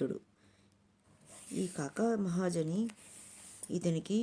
భక్తుడు. ఈ కాకా మహాజని ఇతనికి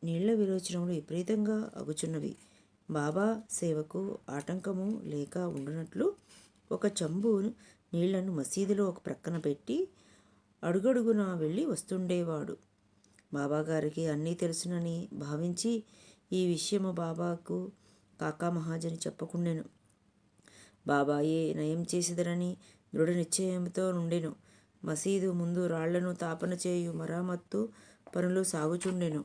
నీళ్ల విరోచనములు విపరీతంగా అగుచున్నవి. బాబా సేవకు ఆటంకము లేక ఉండునట్లు ఒక చెంబు నీళ్లను మసీదులో ఒక ప్రక్కన పెట్టి అడుగడుగునా వెళ్ళి వస్తుండేవాడు. బాబాగారికి అన్నీ తెలుసునని భావించి ఈ విషయము బాబాకు కాకా మహాజని చెప్పకుండెను. బాబాయే నయం చేసిదరని దృఢ నిశ్చయంతో నుండెను. మసీదు ముందు రాళ్లను తాపన చేయు మరమ్మత్తు పనులు సాగుచుండెను.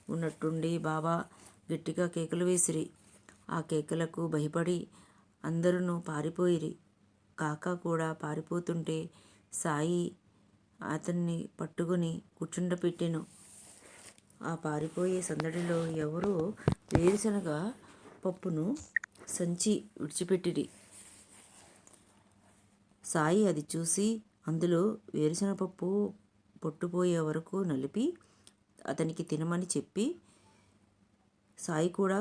ఉన్నట్టుండి బాబా గట్టిగా కేకలు వేసిరి. ఆ కేకలకు భయపడి అందరూ పారిపోయిరి. కాకా కూడా పారిపోతుంటే సాయి అతన్ని పట్టుకుని కూర్చుండపెట్టెను. ఆ పారిపోయే సందడిలో ఎవరో వేరుశనగ పప్పును సంచి విడిచిపెట్టిరి. సాయి అది చూసి అందులో వేరుశనగపప్పు పొట్టుపోయే వరకు నలిపి అతనికి తినమని చెప్పి సాయి కూడా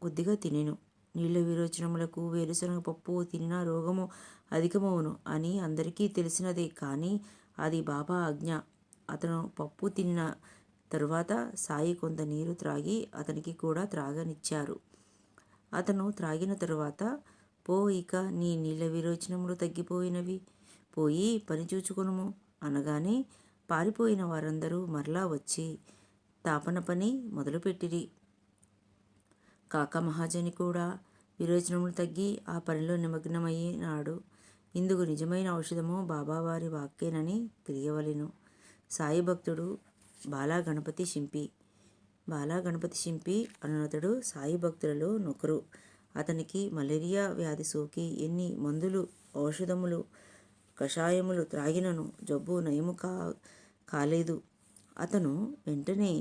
కొద్దిగా తినెను. నీళ్ల విరోచనములకు వేరుశనగ పప్పు తినిన రోగము అధికమవును అని అందరికీ తెలిసినదే. కానీ అది బాబా ఆజ్ఞ. అతను పప్పు తిన్న తరువాత సాయి కొంత నీరు త్రాగి అతనికి కూడా త్రాగనిచ్చారు. అతను త్రాగిన తరువాత, పో, ఇక నీ నీళ్ల విరోచనములు తగ్గిపోయినవి, పోయి పని చూచుకొనుము అనగానే పారిపోయిన వారందరూ మరలా వచ్చి తాపన పని మొదలుపెట్టిరి. కాకా మహాజని కూడా విరోచనములు తగ్గి ఆ పనిలో నిమగ్నమైనాడు. ఇందుకు నిజమైన ఔషధము బాబావారి వాక్కేనని తెలియవలెను. సాయి భక్తుడు బాలాగణపతి షింపి. బాలాగణపతి షింపి అనునతడు సాయి భక్తులలో నొకరు. అతనికి మలేరియా వ్యాధి సోకి ఎన్ని మందులు, ఔషధములు, కషాయములు త్రాగినను జబ్బు నయము కాలేదు. అతను వెంటనే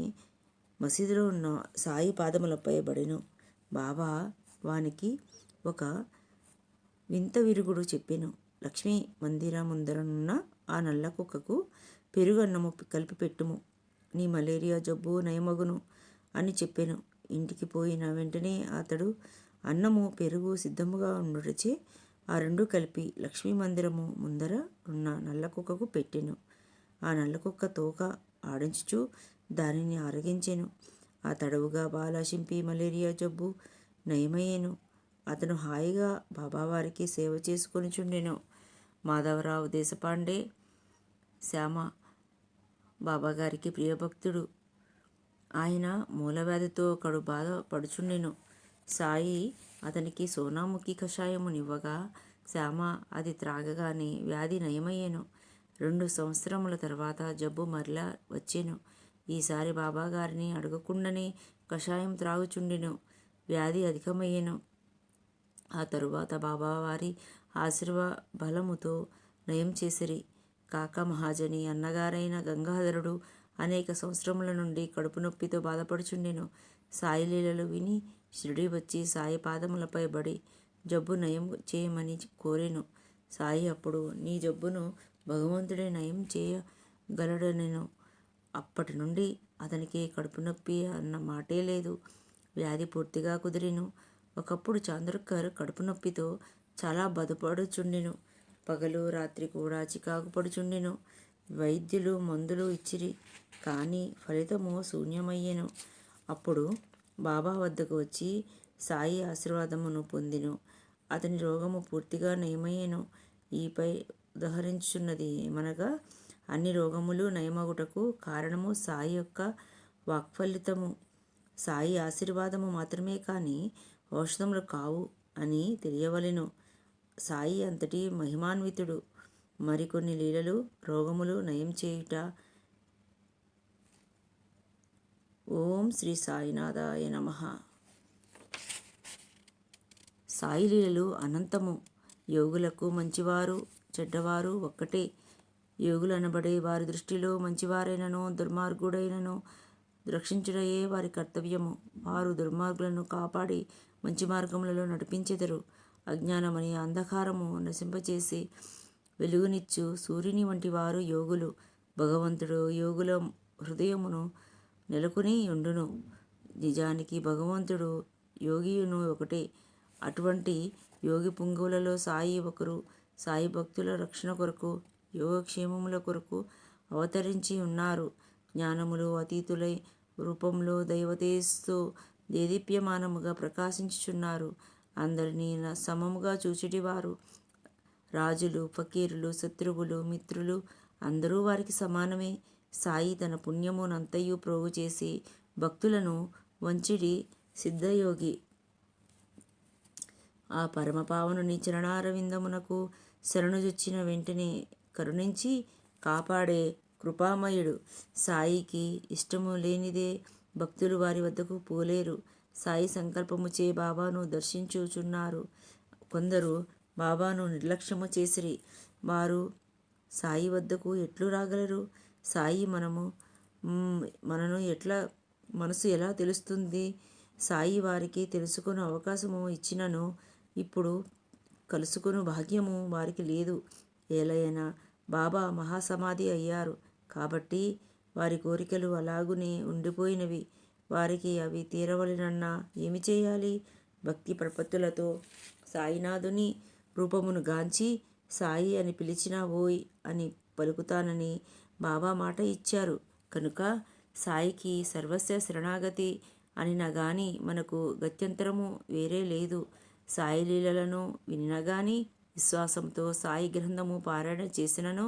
మసీదులో ఉన్న సాయి పాదములపై బడెను. బాబా వానికి ఒక వింత విరుగుడు చెప్పెను. లక్ష్మీ మందిర ముందరనున్న ఆ నల్ల కుక్కకు పెరుగన్నము కలిపి పెట్టుము, నీ మలేరియా జబ్బు నయమగును అని చెప్పెను. ఇంటికి పోయిన వెంటనే అతడు అన్నము పెరుగు సిద్ధముగా ఉండుటచే ఆ రెండు కలిపి లక్ష్మీ మందిరము ముందర ఉన్న నల్ల కుక్కకు పెట్టెను. ఆ నల్ల కుక్క తోక ఆడించుచు దానిని ఆరగించెను. ఆ తడవుగా బాలా షింపి మలేరియా జబ్బు నయమయ్యెను. అతను హాయిగా బాబావారికి సేవ చేసుకొనుచుండెను. మాధవరావు దేశపాండే శ్యామ బాబాగారికి ప్రియభక్తుడు. ఆయన మూలవ్యాధితో కడు బాధ పడుచుండెను. సాయి అతనికి సోనాముఖి కషాయము నివ్వగా శ్యామ అది త్రాగగానే వ్యాధి నయమయ్యెను. 2 సంవత్సరముల తర్వాత జబ్బు మరలా వచ్చెను. ఈసారి బాబాగారిని అడగకుండానే కషాయం త్రాగుచుండెను. వ్యాధి అధికమయ్యెను. ఆ తరువాత బాబావారి బలముతో నయం చేసిరి. కాకా మహాజని అన్నగారైన గంగాధరుడు అనేక సంవత్సరముల నుండి కడుపు నొప్పితో బాధపడుచుండెను. సాయి లీలలు విని షిరిడీ వచ్చి సాయి పాదములపై బడి జబ్బు నయం చేయమని కోరెను. సాయి అప్పుడు, నీ జబ్బును భగవంతుడే నయం చేయగలడనెను. అప్పటి నుండి అతనికి కడుపు నొప్పి అన్న మాటే లేదు. వ్యాధి పూర్తిగా కుదిరెను. ఒకప్పుడు చాంద్రక్కర్ కడుపు నొప్పితో చాలా బాధపడుచుండెను. పగలు రాత్రి కూడా చికాకు పడుచుండెను. వైద్యులు మందులు ఇచ్చిరి, కానీ ఫలితము శూన్యమయ్యెను. అప్పుడు బాబా వద్దకు వచ్చి సాయి ఆశీర్వాదమును పొందెను. అతని రోగము పూర్తిగా నయమయ్యెను. ఈపై ఉదహరించున్నది ఏమనగా, అన్ని రోగములు నయమగుటకు కారణము సాయి యొక్క వాక్ఫలితము, సాయి ఆశీర్వాదము మాత్రమే కానీ ఔషధములు కావు అని తెలియవలెను. సాయి అంతటి మహిమాన్వితుడు. మరికొన్ని లీలలు రోగములు నయం చేయుట. ఓం శ్రీ సాయినాథాయ నమః. సాయి లీలలు అనంతము. యోగులకు మంచివారు చెడ్డవారు ఒక్కటే. యోగులు అనబడే వారి దృష్టిలో మంచివారైనను దుర్మార్గుడైనను రక్షించుటయే వారి కర్తవ్యము. వారు దుర్మార్గులను కాపాడి మంచి మార్గములలో నడిపించెదరు. అజ్ఞానమనే అంధకారము నశింపచేసి వెలుగునిచ్చు సూర్యుని వంటి వారు యోగులు. భగవంతుడు యోగుల హృదయమును నెలకొని ఉండును. నిజానికి భగవంతుడు యోగియును ఒకటే. అటువంటి యోగి పుంగవులలో సాయి ఒకరు. సాయి భక్తుల రక్షణ కొరకు యోగక్షేమముల కొరకు అవతరించి ఉన్నారు. జ్ఞానములు అతీతులై రూపంలో దైవతేజస్తో దేదీప్యమానముగా ప్రకాశించుచున్నారు. అందరినీ సమముగా చూచిటివారు. రాజులు, ఫకీరులు, శత్రువులు, మిత్రులు అందరూ వారికి సమానమే. సాయి తన పుణ్యమునంతయు ప్రోగు చేసి భక్తులను వంచిడి సిద్ధయోగి. ఆ పరమపావనుని చరణారవిందమునకు శరణుజొచ్చిన వెంటనే కరుణించి కాపాడే కృపామయుడు. సాయికి ఇష్టము లేనిదే భక్తులు వారి వద్దకు పోలేరు. సాయి సంకల్పముచే బాబాను దర్శించుచున్నారు. కొందరు బాబాను నిర్లక్ష్యము చేసిరి. వారు సాయి వద్దకు ఎట్లు రాగలరు? సాయి మనను మనసు ఎలా తెలుస్తుంది? సాయి వారికి తెలుసుకునే అవకాశము ఇచ్చినను ఇప్పుడు కలుసుకుని భాగ్యము వారికి లేదు. ఏలైనా బాబా మహాసమాధి అయ్యారు కాబట్టి వారి కోరికలు అలాగునే ఉండిపోయినవి. వారికి అవి తీరవలెనన్నా ఏమి చేయాలి? భక్తి ప్రపత్తులతో సాయినాథుని రూపమును గాంచి సాయి అని పిలిచినా ఓయ్ అని పలుకుతానని బాబా మాట ఇచ్చారు కనుక సాయికి సర్వస్వ శరణాగతి అనినా గాని మనకు గత్యంతరము వేరే లేదు. సాయి లీలలను వినినా గాని విశ్వాసంతో సాయి గ్రంథము పారాయణ చేసినను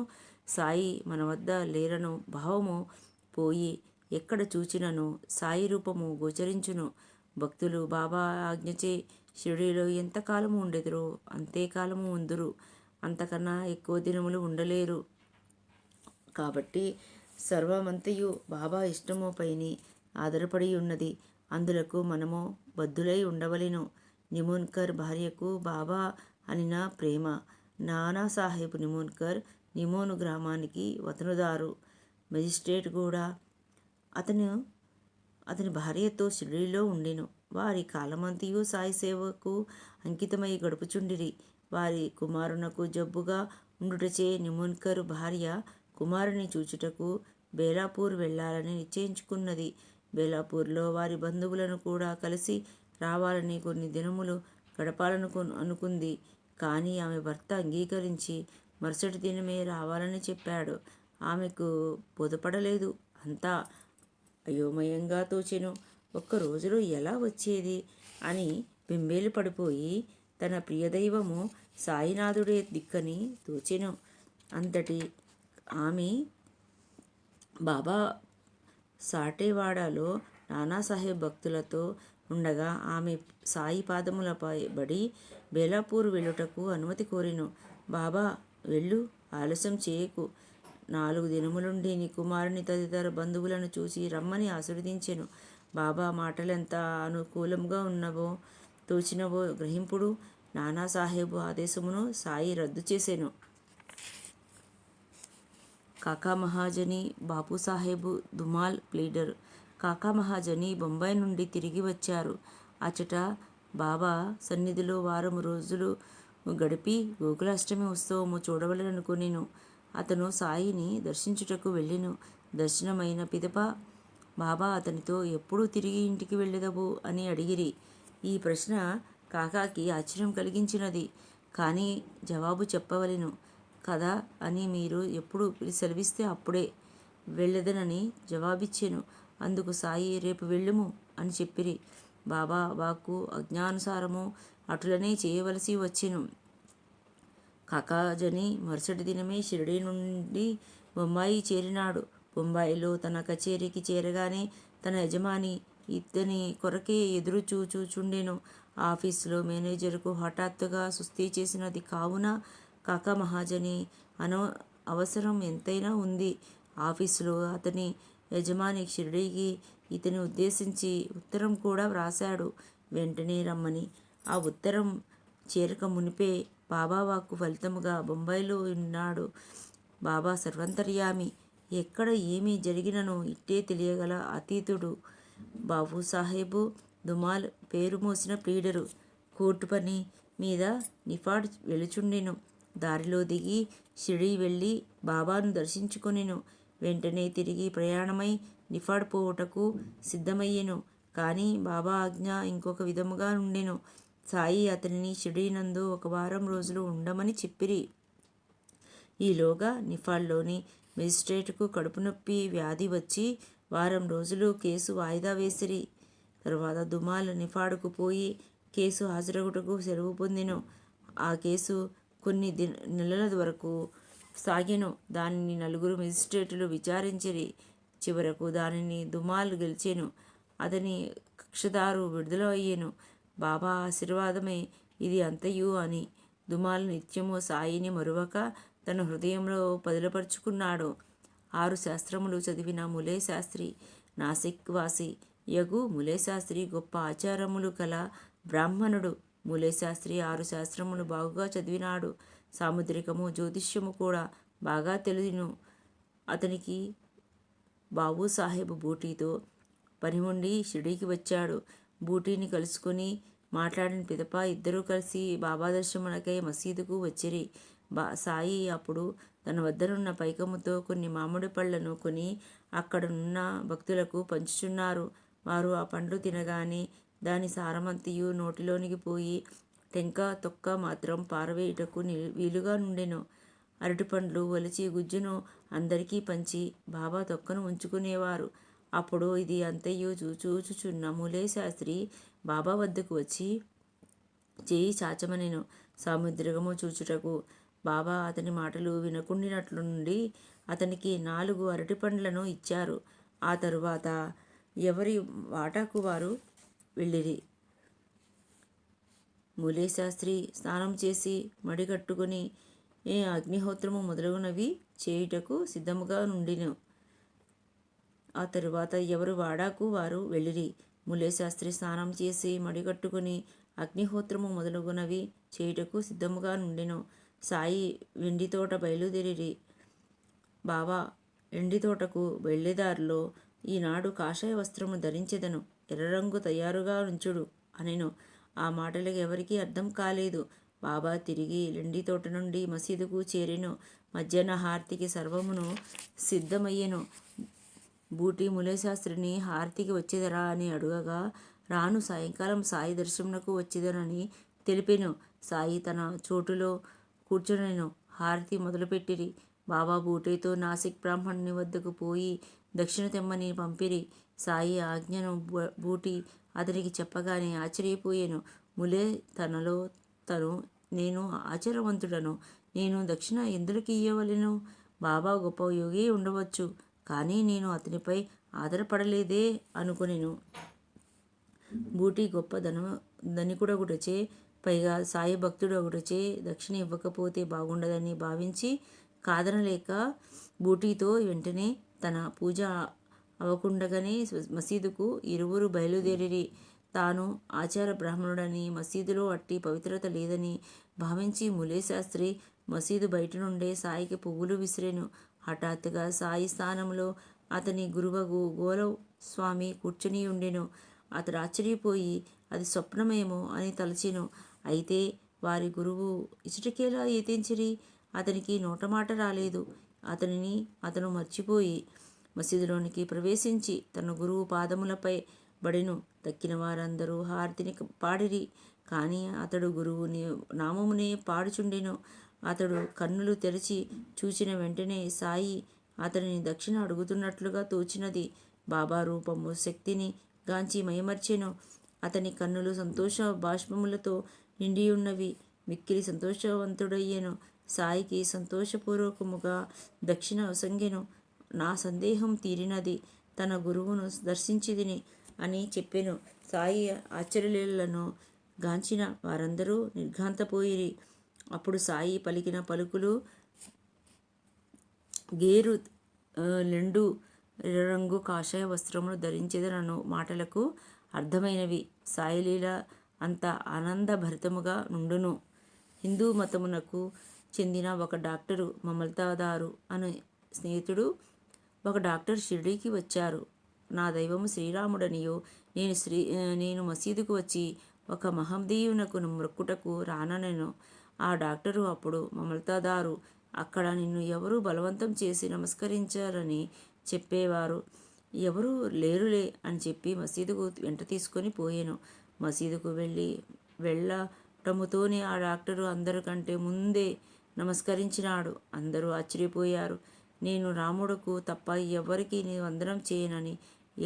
సాయి మన వద్ద లేరను భావము పోయి ఎక్కడ చూచినను సాయి రూపము గోచరించును. భక్తులు బాబా ఆజ్ఞచే షిరిడీలో ఎంతకాలము ఉండెదరో అంతేకాలము ఉందురు. అంతకన్నా ఎక్కువ దినములు ఉండలేరు. కాబట్టి సర్వమంతయు బాబా ఇష్టము పైని ఆధారపడి ఉన్నది. అందులకు మనము బద్ధులై ఉండవలెను. నిమోన్కర్ భార్యకు బాబా అనిన ప్రేమ. నానాసాహెబ్ నిమోన్కర్ నిమోను గ్రామానికి వతనుదారు. మెజిస్ట్రేట్ కూడా అతని భార్యతో షిరిడీలో ఉండెను. వారి కాలమంతయు సాయి సేవకు అంకితమై గడుపుచుండిరి. వారి కుమారునకు జబ్బుగా ఉండుటచే నిమోన్కర్ భార్య కుమారుని చూచుటకు బేలాపూర్ వెళ్ళాలని నిశ్చయించుకున్నది. బేలాపూర్లో వారి బంధువులను కూడా కలిసి రావాలని కొన్ని దినములు అనుకుంది. కానీ ఆమె భర్త అంగీకరించి మరుసటి దినమే రావాలని చెప్పాడు. ఆమెకు బోధపడలేదు. అంతా అయోమయంగా తోచెను. ఒక్క రోజులో ఎలా వచ్చేది అని బెంబేలు పడిపోయి తన ప్రియదైవము సాయినాథుడే దిక్కని తోచెను. అంతటి ఆమె బాబా సాటేవాడలో నానాసాహెబ్ భక్తులతో ఉండగా ఆమె సాయి పాదములపై బడి బేలాపూర్ వెళ్ళుటకు అనుమతి కోరెను. బాబా వెళ్ళు, ఆలస్యం చేయకు. 4 దినములుండి నీ కుమారుని తదితర బంధువులను చూసి రమ్మని ఆశీర్వదించెను. బాబా మాటలెంత అనుకూలంగా తోచినవో గ్రహింపుడు. నానాసాహెబు ఆదేశమును సాయి రద్దు చేసెను. కాకా మహాజనీ బాపుసాహెబ్ ధుమాల్ ప్లీడర్. కాకా మహాజనీ బొంబాయి నుండి తిరిగి వచ్చారు. అచట బాబా సన్నిధిలో వారము రోజులు గడిపి గోకులాష్టమి ఉత్సవము చూడవలెననుకొనెను. అతను సాయిని దర్శించుటకు వెళ్ళెను. దర్శనమైన పిదప బాబా అతనితో ఎప్పుడు తిరిగి ఇంటికి వెళ్ళెదవు అని అడిగిరి. ఈ ప్రశ్న కాకాకి ఆశ్చర్యం కలిగించినది. కానీ జవాబు చెప్పవలెను కదా అని మీరు ఎప్పుడు సెలవిస్తే అప్పుడే వెళ్ళెదనని జవాబిచ్చెను. అందుకు సాయి రేపు వెళ్ళుము అని చెప్పిరి. బాబా వాక్కు ఆజ్ఞానుసారము అటులనే చేయవలసి వచ్చెను. కాకాజని మరుసటి దినమే షిరిడీ నుండి బొంబాయి చేరినాడు. బొంబాయిలో తన కచేరీకి చేరగానే తన యజమాని ఇతని కొరకే ఎదురు చూచుచుండెను. ఆఫీసులో మేనేజరుకు హఠాత్తుగా సుస్థి చేసినది కావున కాకా మహాజని అవసరం ఎంతైనా ఉంది. ఆఫీసులో అతని యజమాని షిరిడీకి ఇతని ఉద్దేశించి ఉత్తరం కూడా వ్రాశాడు వెంటనే రమ్మని. ఆ ఉత్తరం చేరక మునిపే బాబా వాక్కు ఫలితముగా బొంబాయిలో ఉన్నాడు. బాబా సర్వాంతర్యామి. ఎక్కడ ఏమి జరిగినను ఇట్టే తెలియగల అతీతుడు. బాబుసాహెబు ధుమాల్ పేరు మోసిన ప్లీడరు. కోర్టు పని మీద నిఫాడ్ వెళుచుండెను. దారిలో దిగి షిరిడీ వెళ్ళి బాబాను దర్శించుకొనెను. వెంటనే తిరిగి ప్రయాణమై నిఫాడ్ పోవుటకు సిద్ధమయ్యెను. కానీ బాబా ఆజ్ఞ ఇంకొక విధముగా ఉండెను. సాయి అతనిని షిరిడీ నందు 1 వారం రోజులు ఉండమని చెప్పిరి. ఈలోగా నిఫాల్లోని మెజిస్ట్రేటుకు కడుపు నొప్పి వ్యాధి వచ్చి వారం రోజులు కేసు వాయిదా వేసిరి. తరువాత దుమాల్ నిఫాడుకు పోయి కేసు హాజరగుటకు సెలవు పొందెను. ఆ కేసు కొన్ని నెలల వరకు సాగెను. దానిని 4 మెజిస్ట్రేటులు విచారించిరి. చివరకు దానిని దుమాల్ గెలిచెను. అతని కక్షదారు విడుదల అయ్యెను. బాబా ఆశీర్వాదమే ఇది అంతయు అని దుమాల్ నిత్యము సాయిని మరువక తన హృదయంలో పదిలపరుచుకున్నాడు. 6 శాస్త్రములు చదివిన ములే శాస్త్రి, నాసిక్ వాసి యగు ములే శాస్త్రి గొప్ప ఆచారములు కల బ్రాహ్మణుడు. ములే శాస్త్రి 6 శాస్త్రములు బాగుగా చదివినాడు. సాముద్రికము జ్యోతిష్యము కూడా బాగా తెలియను. అతనికి బాబూసాహెబ్ బూటీతో పని ఉండి షిరిడీకి వచ్చాడు. బూటీని కలుసుకొని మాట్లాడిన పిదప ఇద్దరూ కలిసి బాబా దర్శనమునకై మసీదుకు వచ్చిరి. సాయి అప్పుడు తన వద్దనున్న పైకముతో కొన్ని మామిడి పళ్లను కొని అక్కడనున్న భక్తులకు పంచుచున్నారు. వారు ఆ పండ్లు తినగానే దాని సారమంతియు నోటిలోనికి పోయి టెంక తొక్క మాత్రం పారవేయుటకు వీలుగా నుండెను. అరటిపండ్లు ఒలిచి గుజ్జును అందరికీ పంచి బాబా తొక్కను ఉంచుకునేవారు. అప్పుడు ఇది అంతయు చూచుచున్న ములే శాస్త్రి బాబా వద్దకు వచ్చి చేయి చాచమనెను సాముద్రికము చూచుటకు. బాబా అతని మాటలు వినకుండినట్లు నుండి అతనికి 4 అరటిపండ్లను ఇచ్చారు. ఆ తరువాత ఎవరి వాటాకు వారు వెళ్ళిరి. ములే శాస్త్రి స్నానం చేసి మడికట్టుకుని అగ్నిహోత్రము మొదలగునవి చేయుటకు సిద్ధముగా నుండిను. ఆ తరువాత ఎవరు వాడాకు వారు వెళ్ళిరి. ములే శాస్త్రి స్నానం చేసి మడికట్టుకుని అగ్నిహోత్రము మొదలగునవి చేయుటకు సిద్ధముగా నుండెను. సాయి వెండితోట బయలుదేరిరి. బాబా ఎండితోటకు వెళ్ళేదారిలో ఈనాడు కాషాయ వస్త్రము ధరించెదను, ఎర్రరంగు తయారుగా ఉంచుడు అనెను. ఆ మాటలకు ఎవరికీ అర్థం కాలేదు. బాబా తిరిగి ఎండితోట నుండి మసీదుకు చేరెను. మధ్యాహ్న హారతికి సర్వమును సిద్ధమయ్యెను. బూటీ ములే శాస్త్రిని హారతికి వచ్చేదరా అని అడుగగా రాను, సాయంకాలం సాయి దర్శనమునకు వచ్చేదనని తెలిపెను. సాయి తన చోటులో కూర్చొనెను. హారతి మొదలుపెట్టిరి. బాబా బూటీతో నాసిక్ బ్రాహ్మణుని వద్దకు పోయి దక్షిణ తెమ్మని పంపిరి. సాయి ఆజ్ఞను బూటీ అతనికి చెప్పగానే ఆశ్చర్యపోయెను. ములే తనలో తను, నేను ఆచారవంతుడను, నేను దక్షిణ ఎందులకు ఇయ్యవలెను? బాబా గొప్ప యోగి ఉండవచ్చు, కానీ నేను అతనిపై ఆధారపడలేదే అనుకొనెను. బూటీ గొప్ప ధనికుడగుటచే, పైగా సాయి భక్తుడగుటచే దక్షిణ ఇవ్వకపోతే బాగుండదని భావించి కాదనలేక బూటీతో వెంటనే తన పూజ అవకుండగానే మసీదుకు ఇరువురు బయలుదేరిరి. తాను ఆచార బ్రాహ్మణుడని, మసీదులో అట్టి పవిత్రత లేదని భావించి ములే శాస్త్రి మసీదు బయట నుండే సాయికి పువ్వులు విసిరెను. హఠాత్తుగా సాయి స్థానంలో అతని గురువగు గోలవ్ స్వామి కూర్చుని ఉండెను. అతడు ఆశ్చర్యపోయి అది స్వప్నమేమో అని తలచెను. అయితే వారి గురువు ఇచ్చటికేలా యతించిరి. అతనికి నోటమాట రాలేదు. అతనిని అతను మర్చిపోయి మసీదులోనికి ప్రవేశించి తన గురువు పాదములపై బడెను. తక్కిన వారందరూ హారతిని పాడిరి, కానీ అతడు గురువుని నామమునే పాడుచుండెను. అతడు కన్నులు తెరచి చూచిన వెంటనే సాయి అతనిని దక్షిణ అడుగుతున్నట్లుగా తోచినది. బాబా రూపము శక్తిని గాంచి మైమర్చెను. అతని కన్నులు సంతోష బాష్పములతో నిండియున్నవి. మిక్కిలి సంతోషవంతుడయ్యెను. సాయికి సంతోషపూర్వకముగా దక్షిణ ఒసంగెను. నా సందేహం తీరినది, తన గురువును దర్శించితిని అని చెప్పెను. సాయి ఆశ్చర్యలీలలను గాంచిన వారందరూ నిర్ఘాంతపోయిరి. అప్పుడు సాయి పలికిన పలుకులు గేరు లెండు ఎర్రరంగు కాషాయ వస్త్రమును ధరించెదనను మాటలకు అర్థమైనవి. సాయిలీల అంత ఆనందభరితముగా నుండును. హిందూ మతమునకు చెందిన ఒక డాక్టరు మమల్తాదారు అనే స్నేహితుడు ఒక డాక్టర్ షిరిడీకి వచ్చారు. నా దైవము శ్రీరాముడనియో, నేను మసీదుకు వచ్చి ఒక మహమ్మదీయునకు మొక్కుటకు రాననెను. ఆ డాక్టరు అప్పుడు మమల్తాదారు, అక్కడ నిన్ను ఎవరు బలవంతం చేసి నమస్కరించారని చెప్పేవారు ఎవరూ లేరులే అని చెప్పి మసీదుకు వెంట తీసుకొని పోయెను. మసీదుకు వెళ్ళటముతోనే ఆ డాక్టరు అందరికంటే ముందే నమస్కరించినాడు. అందరూ ఆశ్చర్యపోయారు. నేను రాముడుకు తప్ప ఎవ్వరికీ నీ వందనం చేయనని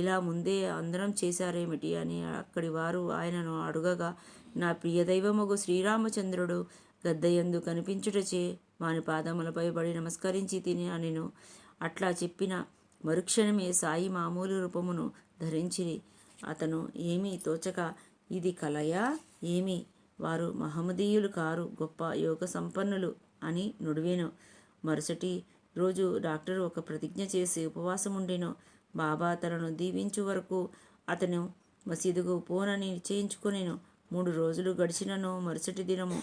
ఇలా ముందే వందనం చేశారేమిటి అని అక్కడి వారు ఆయనను అడుగగా, నా ప్రియదైవమగు శ్రీరామచంద్రుడు గద్దయందు కనిపించుటచే వాని పాదములపై పడి నమస్కరించి తిని అనెను. అట్లా చెప్పిన మరుక్షణమే సాయి మామూలు రూపమును ధరించిరి. అతను ఏమీ తోచక, ఇది కలయా ఏమి? వారు మహమ్మదీయులు కారు, గొప్ప యోగ సంపన్నులు అని నుడివెను. మరుసటి రోజు డాక్టర్ ఒక ప్రతిజ్ఞ చేసి ఉపవాసముండెను. బాబా తనను దీవించు వరకు అతను మసీదుకు పోనని నిశ్చయించుకొనెను. 3 రోజులు గడిచినను మరుసటి దినము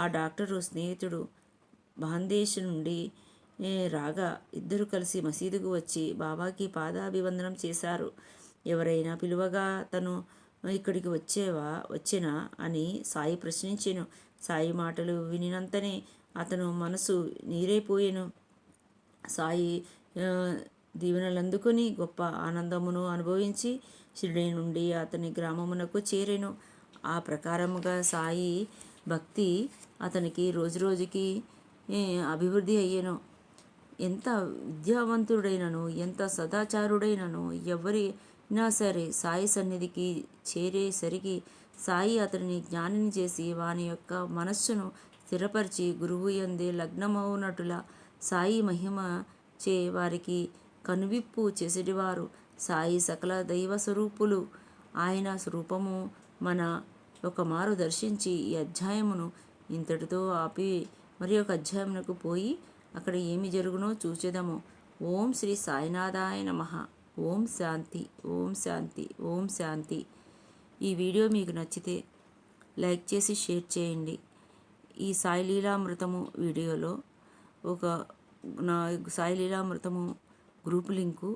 ఆ డాక్టరు స్నేహితుడు బాందేశ్ నుండి రాగా ఇద్దరు కలిసి మసీదుకు వచ్చి బాబాకి పాదాభివందనం చేశారు. ఎవరైనా పిలువగా తను ఇక్కడికి వచ్చేనా అని సాయి ప్రశ్నించెను. సాయి మాటలు వినినంతనే అతను మనసు నీరైపోయెను. సాయి దీవెనలందుకొని గొప్ప ఆనందమును అనుభవించి షిరిడీ నుండి అతని గ్రామమునకు చేరెను. ఆ ప్రకారముగా సాయి భక్తి అతనికి రోజురోజుకి అభివృద్ధి అయ్యెను. ఎంత విద్యావంతుడైనను, ఎంత సదాచారుడైనను ఎవరైనా సరే సాయి సన్నిధికి చేరేసరికి సాయి అతనిని జ్ఞానిని చేసి వాని యొక్క మనస్సును స్థిరపరిచి గురువు యందే లగ్నమవునటుల సాయి మహిమ చే వారికి కనువిప్పు చేసేటివారు. సాయి సకల దైవ స్వరూపులు. ఆయన స్వరూపము మన ఒక మారు దర్శించి ఈ అధ్యాయమును ఇంతటితో ఆపి మరి ఒక అధ్యాయమునకు పోయి అక్కడ ఏమి జరుగునో చూచెదము. ఓం శ్రీ సాయినాథాయ నమః. ఓం శాంతి, ఓం శాంతి, ఓం శాంతి. ఈ వీడియో మీకు నచ్చితే లైక్ చేసి షేర్ చేయండి. ఈ సాయి లీలామృతము వీడియోలో నా సాయి లీలామృతము గ్రూప్ లింకు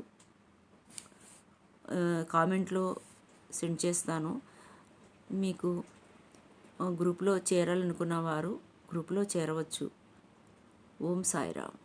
కామెంట్లో సెండ్ చేస్తాను. మీకు గ్రూప్లో చేరాలనుకున్న వారు గ్రూప్లో చేరవచ్చు. ఓం సాయిరామ్.